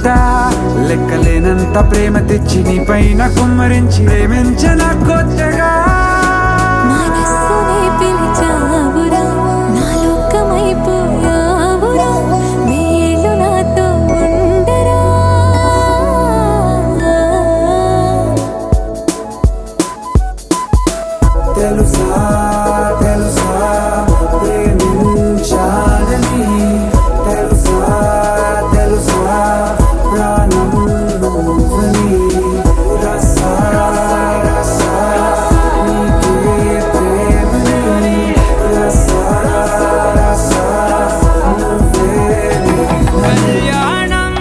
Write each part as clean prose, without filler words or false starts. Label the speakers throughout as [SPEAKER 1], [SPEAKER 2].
[SPEAKER 1] మాట లెక్కలేనంత ప్రేమ తెచ్చి నీ పైన కుమ్మరించి ప్రేమించిన కొత్తగా
[SPEAKER 2] మనస్సునే పిలిచావురా నా లోకమైపోయావురా నీళ్ళు నాతో ఉండరా
[SPEAKER 1] తెలుసా తెలుసా ప్రేమించాలని తెలుసా తెలుసా ప్రాణం నువ్వని రసా రసా నీకే ప్రేమని రసా రసా నువ్వే
[SPEAKER 3] కళ్యాణం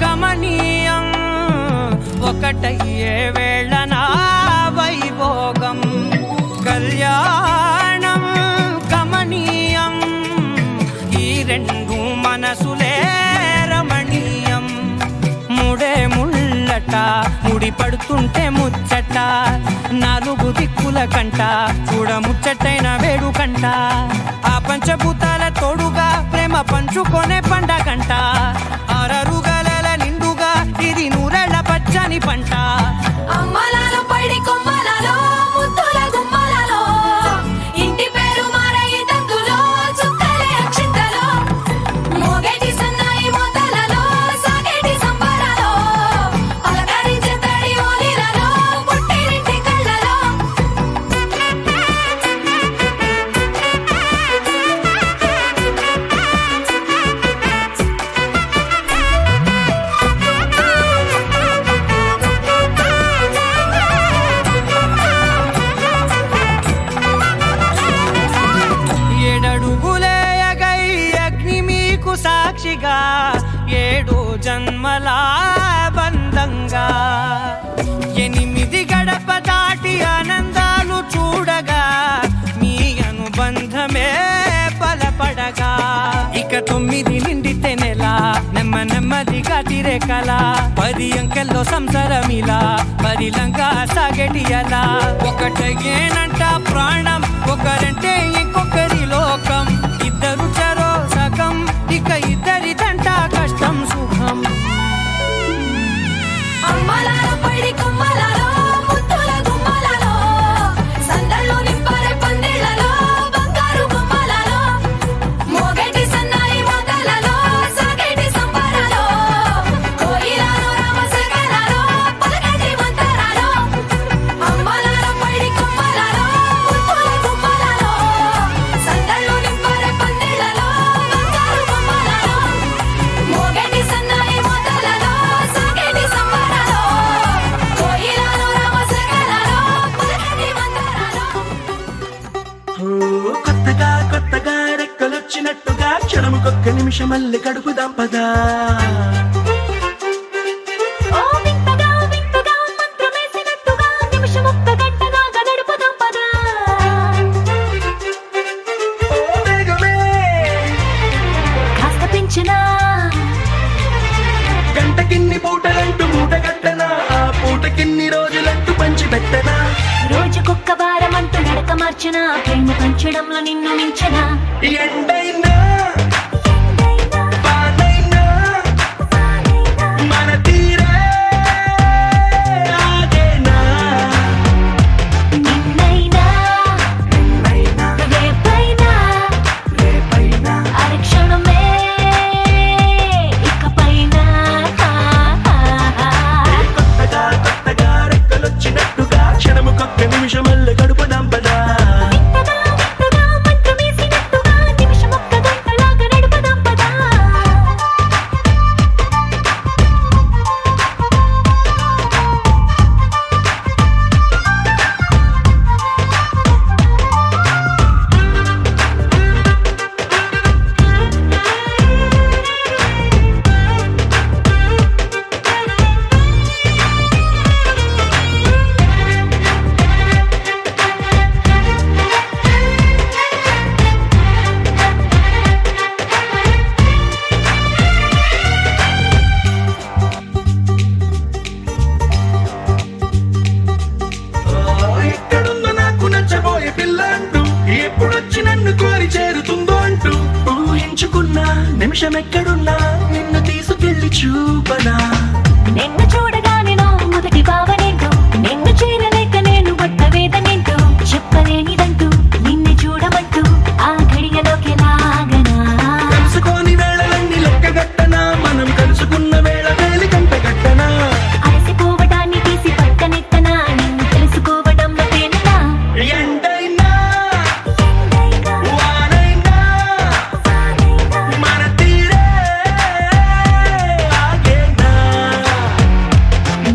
[SPEAKER 3] గమనీయం ఒకటయ్యే వేళ నా వైభోగం కళ్యాణం గమనీయం ఈ రెండు మనసులే రమణీయం ముడే ముళ్ళట ముడి పడుతుంటే ముచ్చట నాలుగు దిక్కుల కంట చూడ ముచ్చటైన వేడుకంట ఆ పంచభూతాల తోడుగా ప్రేమ పంచుకొనే పండగంట ఆరరుగల నిండుగా ఇది నూరెళ్ళ పచ్చని పంట
[SPEAKER 2] అమ్మలాలో పడి కొమ్మలలో ముద్దుల గుమ్మలలో ఇంటి పేరు మారయి తందులో చుక్కలే అక్షింతలో మోగేటి సన్నాయి మోతలలో సాగేటి సంబరాలో పలకరించే తడి ఓలిలలో పుట్టినింటి కళ్ళలో
[SPEAKER 3] ఏడడుగులే ఎగై అగ్ని మీకు సాక్షిగా ఏడు జన్మల బంధంగా ఎనిమిది గడప దాటి ఆనందాలు చూడగా మీ అనుబంధమే బలపడగా ఇక 9 నిండితే నెల నెమ్మదిగా తిరేకల 10 అంకెల్లో సంసారమిలా పరిలంగా సాగటి అలా ఒకటేనంట ప్రాణం ఒకరంటే ఇంకొకరి లోకం ఇద్దరు చరో సగం ఇక ఇద్దరిదంట కష్టం సుఖం
[SPEAKER 2] అమ్మలాలో పడి కొమ్మలలో ముద్దుల గుమ్మలలో సందళ్ళు నింపరే పందిళ్ళలో బంగారు గుమ్మలలో మోగేటి సన్నాయి మోతలలో సాగేటి సంబరాలో కోయిలలో రామశకలలో పలకటి మంతరాలో అమ్మలాలో పడి కొమ్మలలో ముద్దుల గుమ్మలలో సందళ్ళు నింపరే పందిళ్ళలో బంగారు గుమ్మలలో మోగేటి సన్నాయి మోతలలో సాగేటి సంబరాలో కోయిలలో రామశకలలో పలకటి మంతరాలో
[SPEAKER 4] కొత్తగా రెక్కలొచ్చినట్టుగా క్షణముకొక్క నిమిషమల్లి గడుపుదాం పదా
[SPEAKER 2] ఓ వింతగా మంత్రమేసినట్టుగా నిమిషం ఒక్క గంటగా గడుపుదాం పదా
[SPEAKER 4] ఓ వేగమే
[SPEAKER 2] కాస్త పెంచినా
[SPEAKER 4] గంటకిన్ని పూటలంటూ మూటగట్టనా ఆ పూటకిన్ని రోజులంటూ పంచి పెట్టనా
[SPEAKER 2] రోజుకొక్క వారం అంటూ నడక మార్చిన ప్రేమ పంచడంలో నిన్ను మించిన
[SPEAKER 4] ఎండైనా వానైనా మన తీరే ఆగేనా
[SPEAKER 2] నిన్నైనా రేపైనా అరక్షణమే ఇకపైన
[SPEAKER 4] కొత్తగా రెక్కలొచ్చినట్టుగా క్షణముకొక్క నిమిషమల్లి గడుపుదాం పదా
[SPEAKER 2] వింతగా మంత్రమేసినట్టుగా నిమిషం ఒక్క గంటలాగా నడుపుదాం పదా
[SPEAKER 4] నిమిషం ఎక్కడున్నా నిన్ను తీసుకెళ్లి చూపనా
[SPEAKER 2] నిన్ను చూడగానే నా మొదటి భావనేంటో నిన్ను చేరలేక నేను పడ్డ వేదనేంటో చెప్పలేనిదంటూ నిన్ను చూడమంటూ ఆ ఘడియలోకి లాగనా
[SPEAKER 4] కలుసుకోని వేళలన్నీ లెక్కగట్టనా మనం కలుసుకున్న వేళ వేలి కంట గట్టనా
[SPEAKER 2] అలసిపోవటాన్ని తీసి పక్కనెత్తనా నిన్ను తెలుసుకోవడంలో తేలినా
[SPEAKER 4] ఎండైనా వానైనా మన తీరే ఆగేనా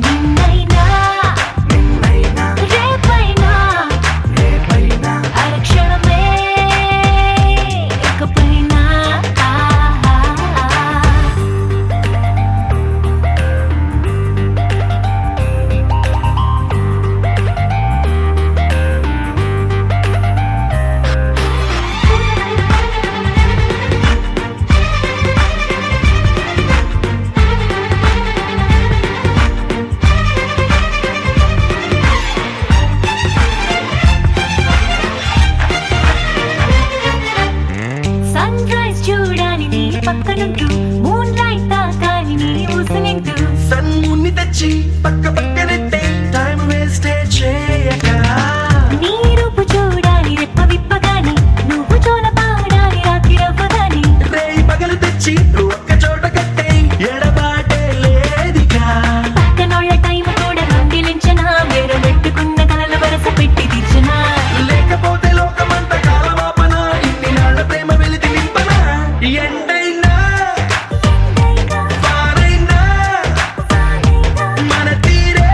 [SPEAKER 2] నిన్నైనా రేపైనా అరక్షణమే ఇకపైనా సన్ రైజ్ చూడాలి నీ పక్కనుంటూ మూన్ లైట్ తాకాలి నీ ఊసనింటూ
[SPEAKER 4] సన్ముని తెచ్చి పక్క పక్కనెట్టే టైం వేస్ట్ చేయక
[SPEAKER 2] నీ రూపు చూడాలి రెప్ప విప్పగాని నువ్వు జోల పాడాలి రాత్రి రవ్వగాని
[SPEAKER 4] రేయి పగలు తెచ్చి ఒక్క చోట కట్టే ఎడబాటే లేదిగా
[SPEAKER 2] పక్కనోళ్ళ టైం కూడా దొంగిలించనా వేరు పెట్టుకున్న కలల వరస పెట్టి తీర్చనా
[SPEAKER 4] లేకపోతే లోకమంత కాలమాపన ఇన్ని నాళ్ళ ప్రేమ వెలితి నింపనా ఎండైనా వానైనా మన తీరే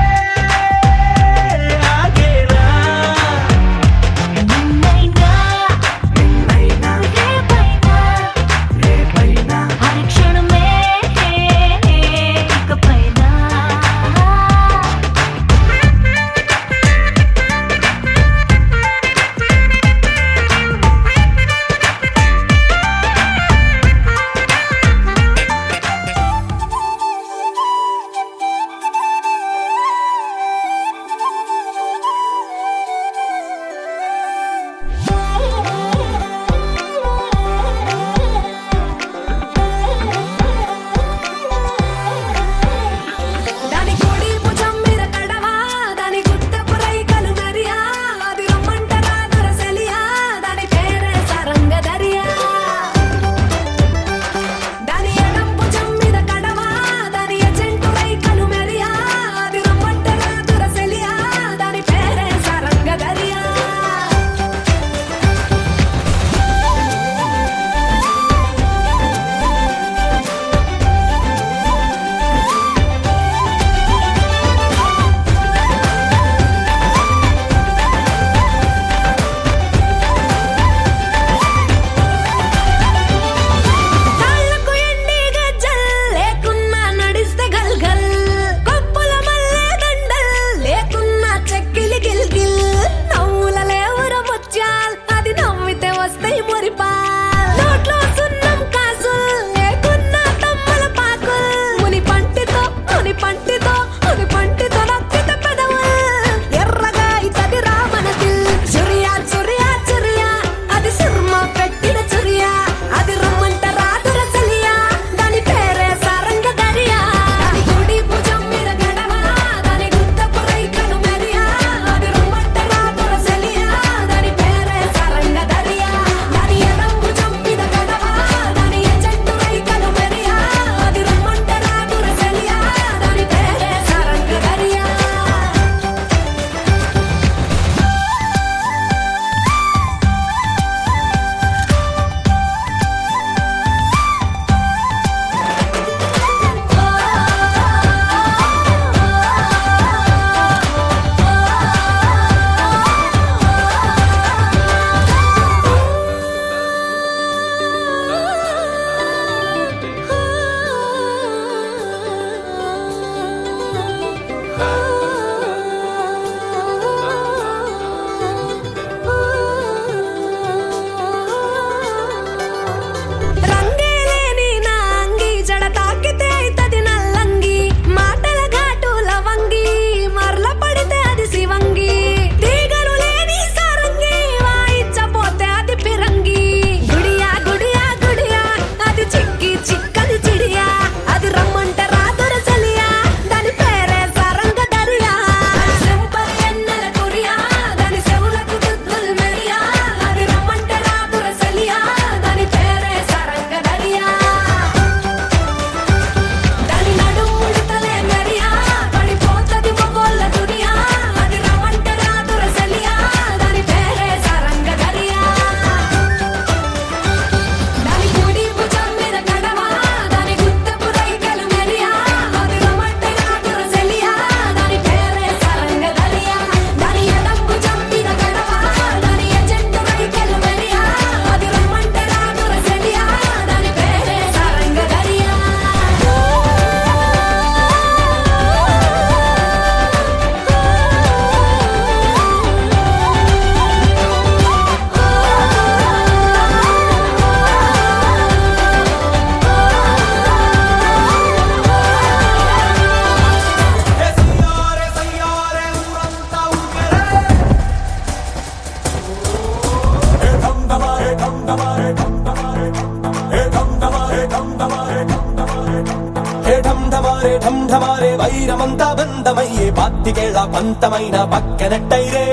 [SPEAKER 4] ఢం ఢమారే వైరమంతా బంధమయ్యే పాతికేళ్ల పంతమైన పక్కనట్టయిరే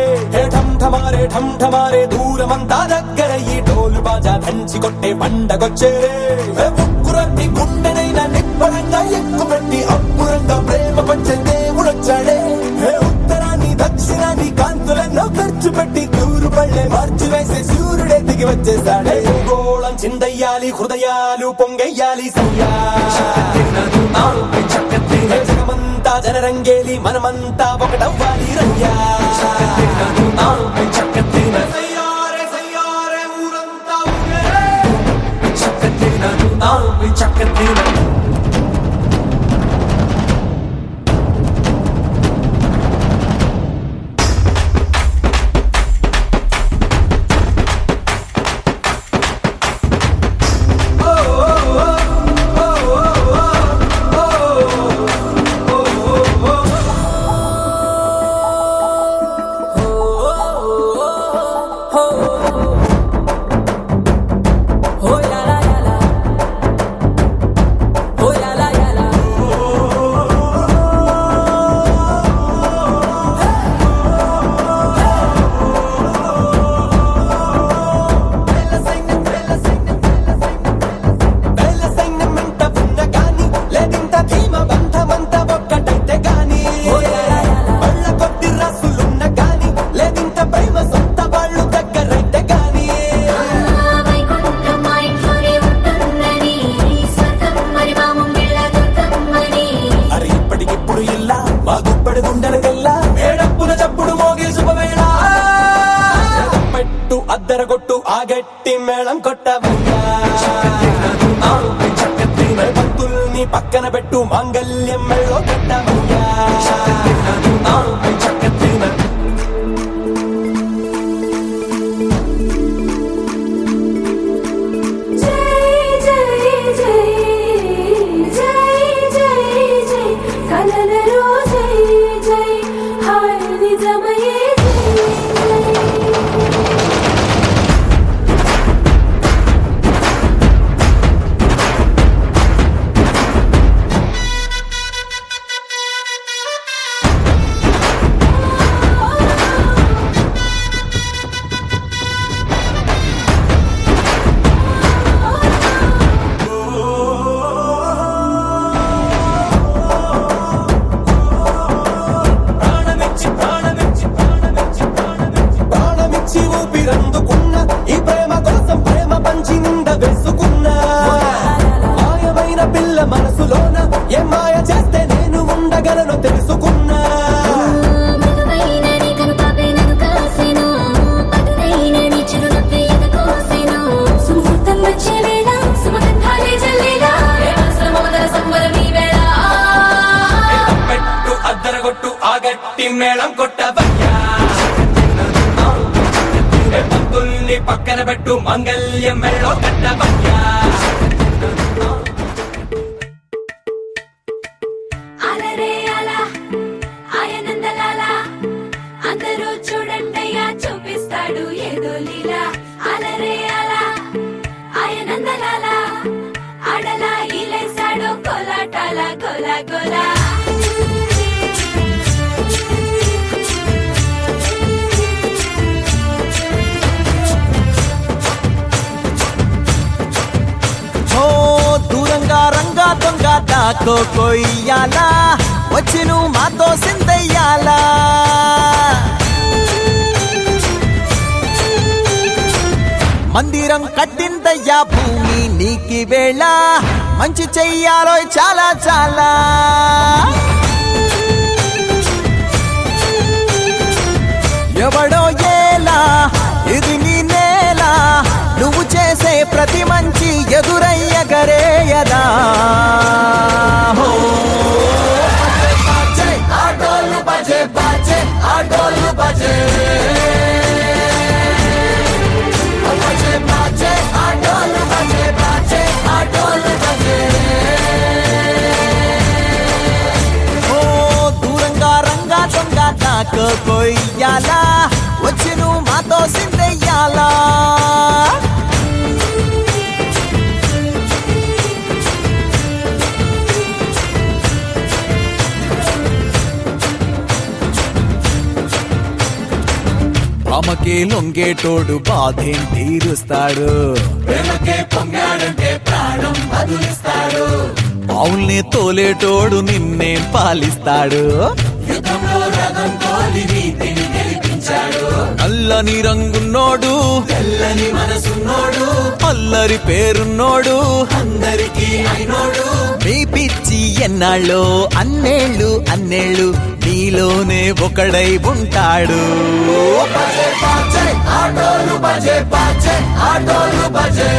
[SPEAKER 4] ఢం ఢమారే దూరమంతా దగ్గరయ్యి టోలు బాజా దంచి కొట్టే పండగొచ్చేరే ముగ్గురట్టి గుండెనైనా నిప్పడంగా ఎక్కుపెట్టి అప్పురంగా ప్రేమ పంచే దేవుడొచ్చాడే ఉత్తరాన్ని దక్షిణాన్ని కాంతులెన్నో ఖర్చు పెట్టి తూరు పళ్ళే మార్చి వేసే సూర్యుడే దిగి వచ్చేసాడే గోళం చిందయ్యాలి హృదయాలు పొంగయ్యాలి సయ్యా జగమంతా జనరంగేలి మనమంతా ఒకటవ్వాలి రయ్యా సయ్యారే సయ్యారే ఊరంతా చక్కతిన అద్దరగొట్టు ఆగట్టి మేళం కొట్టవయ్యా పంతుల్ని పక్కన పెట్టు మాంగల్యం మెళ్ళో కట్టవయ్యా మనసులోన ఏ మాయ చేస్తే నేను ఉండగలను తెలుసుకున్నా పెట్టు అద్దరగొట్టు ఆగట్టి మేళం కొట్టవయ్యా పంతుల్ని పక్కన పెట్టు మంగళ్యం మెళ్ళో కట్టవయ్యా
[SPEAKER 2] చూపిస్తాడు ఏదో లీలా అలరే అలా ఆయనందలాలా అడలా ఇలేసాడు కోలాటాల గోలా గోలా
[SPEAKER 5] దూరంగా రంగా దొంగ దాకో కొయ్యాలా వచ్చి నువ్వు మాతో సిందయ్యాలా మందిరం కట్టిందయ్యా భూమి నీకి వేళ మంచి చెయ్యాలో చాలా చాలా ఎవడో ఏలా ఇది నీ నేల నువ్వు చేసే ప్రతి మంచి ఎదురయ్యగరేయదా ఆటోలు బజే బాజే ఆటోలు బజే దూరంగా రంగా దొంగ నాకు కొయ్యాలా వచ్చి నువ్వు మాతో సిందెయ్యాలా ప్రేమకే లొంగేటోడు బాధేం తీరుస్తాడు ఆవుల్ని తోలేటోడు నిన్నే పాలిస్తాడు నల్లని రంగున్నోడు తెల్లని మనసున్నోడు అల్లరి పేరున్నోడు అందరికీ అయినోడు మీ పిచ్చి ఎన్నాళ్ళో అన్నేళ్ళు అన్నేళ్ళు నీలోనే ఒకడై ఉంటాడు ఆటోలు బజే ఆటోలు బజే